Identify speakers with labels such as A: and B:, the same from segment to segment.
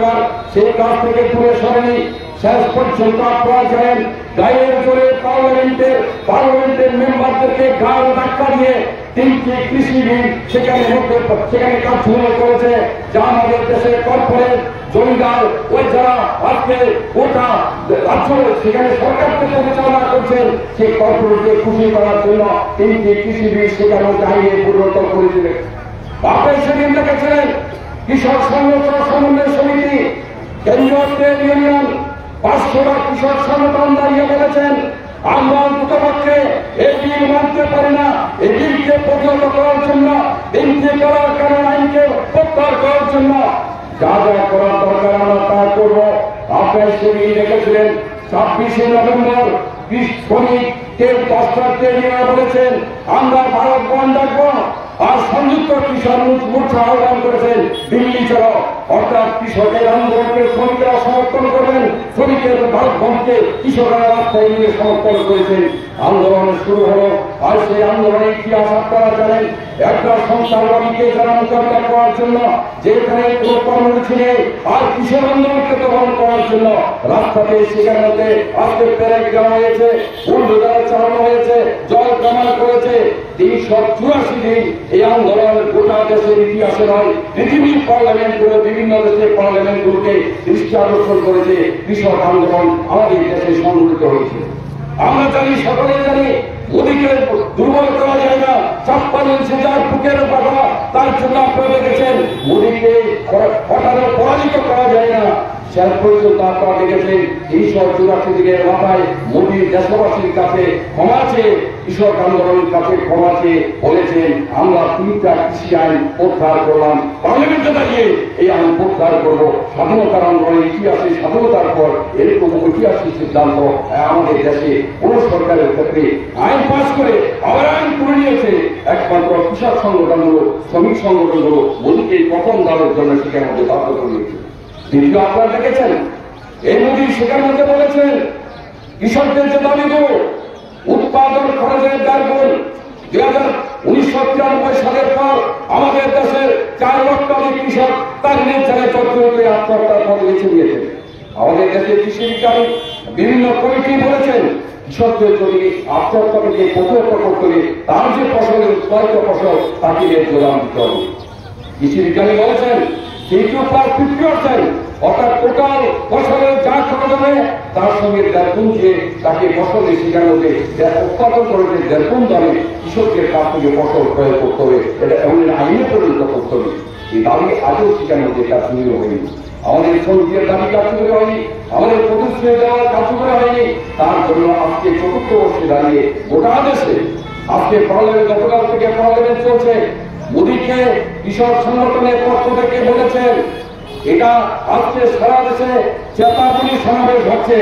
A: সরকার সেই কাজ থেকে দূরে সরেনি। শেষ পর্যন্ত আপনারা জানেন গায়ের জোরে পার্লামেন্টের মেম্বারদেরকে গায়ে ধাক্কা দিয়ে 3টি কৃষি বিল সেখানে কার্যক্রম করেছে, যা আমাদের দেশের কর্পোরেট জমিদার ওই যারা আজকে গোটা রাজ্য সেখানে সরকারকে পরিচালনা করছেন সেই কর্পোরেটকে খুশি করার জন্য 3টি কৃষি বিল সেখানে চাইয়ে পরিবর্তন করেছিলেন। আপনি সেদিন দেখেছিলেন কৃষক সমন্বয় সমিতি, কেন্দ্রীয় ট্রেড ইউনিয়ন, 500টা কৃষক সংগঠন দাঁড়িয়ে বলেছেন আমরা অন্ততপক্ষে এই বিল মানতে পারি না। এই বিলকে প্রতিহত করার জন্য, বিলকে করার কারণ আইনকে প্রত্যাহার করার জন্য যা যা করার দরকার আমরা তা করব। আপনার সেদিন দেখেছিলেন 26শে নভেম্বর শ্রমিকের 10টা ট্রেড ইউনিয়ন বলেছেন আমরা ভারত বন্ধ রাখবো, আর সংযুক্ত কৃষক মোর্চা আহ্বান করেছেন দিল্লি চলো, অর্থাৎ কৃষকের আন্দোলনকে শ্রমিকরা সমর্থন করবেন, শ্রমিকের ভারত বন্ধকে কৃষকরা রাস্তায় নিয়ে সমর্থন করেছেন। আন্দোলন শুরু হলো। আর সেই আন্দোলনের ইতিহাস আপনারা জানেন, একটা সন্ত্রাসবাদীকে যারা মোকাবিলা করার জন্য যেখানে কোনো কর্মসূচি নেই, আর কৃষক আন্দোলনকে দমন করার জন্য রাস্তাতে সেখানে আজকে প্যারেড দেওয়া হয়েছে, বুলডোজার চালানো হয়েছে, জল জমা করেছে। 384 দিন এই আন্দোলন গোটা দেশের ইতিহাসে নয়, পৃথিবীর পার্লামেন্টগুলো, বিভিন্ন দেশের পার্লামেন্টগুলোকে দৃষ্টি আকর্ষণ করেছে কৃষক আন্দোলন আমাদের দেশে সংগঠিত হয়েছে। আমরা জানি, সকলে জানি, মোদীকে দুর্বল করা যায় না। 56 ইঞ্চি যার বুকের পাঠা, তার জন্য আপনারা দেখেছেন মোদীকে হঠাৎ পরাজিত করা যায় না। শেষ পর্যন্ত আপনারা দেখেছেন 384 দিনের মাথায় মোদীর দেশবাসীর কাছে ক্ষমা চেয়ে, কৃষক আন্দোলনের কাছে ক্ষমা চেয়ে বলেছেন আমরা 3টা কৃষি আইন প্রত্যাহার করলাম, পার্লামেন্টে দাঁড়িয়ে এই আইন প্রত্যাহার করবো। স্বাধীনতার আন্দোলনের ইতিহাসে স্বাধীনতার পর এরকম ঐতিহাসিক সিদ্ধান্ত আমাদের দেশে কোন সরকারের ক্ষেত্রে আইন পাস করে আবার আইন করে নিয়েছে একমাত্র কৃষক সংগঠনগুলো, শ্রমিক সংগঠনগুলো মোদীকে প্রথম দামের জন্য সেখানে মধ্যে বাধ্য করিয়েছে। দ্বিতীয় আপনারা দেখেছেন এই মোদী সেখানে মধ্যে বলেছেন কৃষকদের যে দাবিগুলো, উৎপাদন খরচের দ্বার 1993 সালের পর আমাদের দেশের 4 লক্ষ কৃষক তার নির্যাতনে চক্রে আত্মহত্যার পথে বেছে নিয়েছেন। আমাদের দেশের কৃষি বিজ্ঞানী বিভিন্ন কমিটি বলেছেন কৃষকদের যদি আত্মহত্যা থেকে প্রতিহত করতে হবে তার যে ফসলের উৎপাদিত ফসল তাকে যোগান দিতে হবে। কৃষি বিজ্ঞানী বলেছেন 50% অর্থাৎ টোটাল ফসলের যা খরচ হবে তার সঙ্গে 1.5 যে তাকে ফসলের সেখানে উৎপাদন করে 1.5 দামে কৃষকের কাছ থেকে ফসল ক্রয় করতে হবে, এটা এমন আইনে পরিণত করতে হবে। এই দাবি আজও সেখানে কার্যকরী হয়নি। আমাদের শ্রমিকের দাবি কার্যকরী হয়নি, আমাদের প্রতিশ্রুতি দেওয়ার কার্যকরী হয়নি। তার জন্য আজকে 4র্থ বর্ষে দাঁড়িয়ে গোটা দেশে আজকে পার্লামেন্ট, গতকাল থেকে পার্লামেন্ট চলছে। মোদীকে কৃষক সংগঠনের পক্ষ থেকে বলেছেন এটা আজকে সারা দেশে চেতাবনী সমাবেশ হচ্ছে,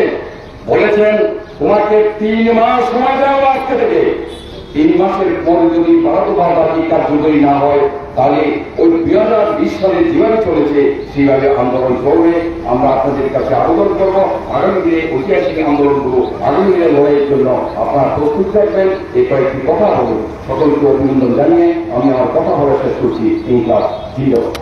A: বলেছেন তোমাকে 3 মাস সময় দেওয়া আজকে থেকে। 3 মাসের পরে যদি ভারতবাদ কার্যকরী না হয় তাহলে ওই 2020 সালে যেভাবে চলেছে সেইভাবে আন্দোলন করবে। আমরা আপনাদের কাছে আবেদন করব আগামী দিনে ঐতিহাসিক আন্দোলনগুলো আগামী দিনে লড়াইয়ের জন্য আপনারা প্রস্তুত থাকবেন। এই কয়েকটি কথা হলো সকলকে অভিনন্দন জানিয়ে আমি আমার কথা বলা শেষ করছি। ইনক্লাব জিন্দাবাদ।